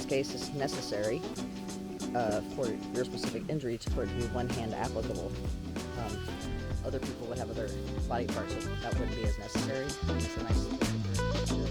this case, it's necessary for your specific injury for it to be one hand applicable. Other people would have other body parts, so that wouldn't be as necessary. It's a nice